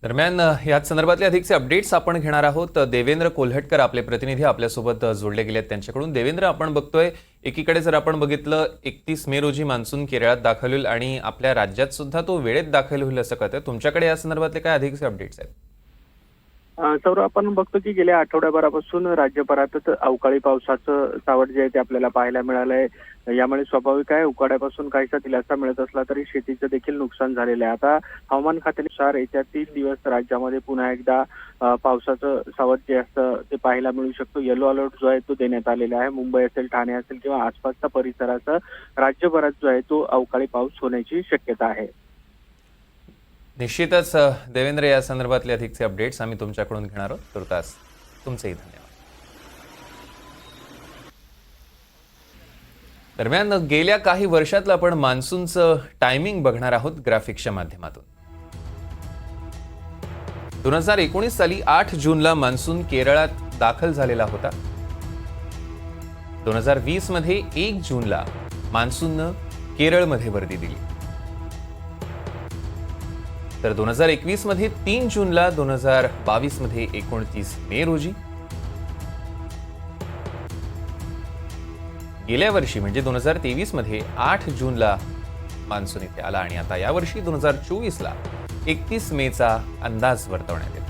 दरम्यान याच संदर्भातले अधिकचे अपडेट्स आपण घेणार आहोत। देवेंद्र कोल्हटकर आपले प्रतिनिधी आपल्यासोबत जोडले गेले आहेत त्यांच्याकडून। देवेंद्र, आपण बघतोय एकीकडे जर आपण बघितलं 31 मे रोजी मान्सून केरळात दाखल होईल आणि आपल्या राज्यात सुद्धा तो वेळेत दाखल होईल असं कळतंय। तुमच्याकडे या संदर्भातले काय अधिकचे अपडेट्स आहेत? सौरभ, आपण बघतो की गेल्या आठवड्याभरापासून राज्यभरातच अवकाळी पावसाचं सावट जे आहे ते आपल्याला पाहायला मिळालंय। यामुळे स्वाभाविक आहे उकाड्यापासून काहीसा दिलासा मिळत असला तरी शेतीचं देखील नुकसान झालेलं आहे। आता हवामान खात्यानुसार येत्या 3 दिवस राज्यामध्ये पुन्हा एकदा पावसाचं सावट जे असतं ते पाहायला मिळू शकतो। येलो अलर्ट जो आहे तो देण्यात आलेला आहे। मुंबई असेल, ठाणे असेल किंवा आसपासचा परिसरासह राज्यभरात जो आहे तो अवकाळी पाऊस होण्याची शक्यता आहे। निश्चितच देवेंद्र, या संदर्भातले अधिकचे अपडेट्स आम्ही तुमच्याकडून घेणार आहोत। तुर्तास तुमचेही धन्यवाद। दरम्यान गेल्या काही वर्षातलं आपण मान्सूनचं टायमिंग बघणार आहोत ग्राफिक्सच्या माध्यमातून। 2019 साली 8 जूनला मान्सून केरळात दाखल झालेला होता। 2020 मध्ये 1 जूनला मान्सूननं केरळमध्ये वर्दी दिली। तर 2021 मध्ये 3 जूनला, 2022 मध्ये 29 मे रोजी, गेल्या वर्षी म्हणजे 2023 मध्ये 8 जूनला मान्सून इथे आला आणि आता यावर्षी 2024 ला 31 मेचा अंदाज वर्तवण्यात येतो।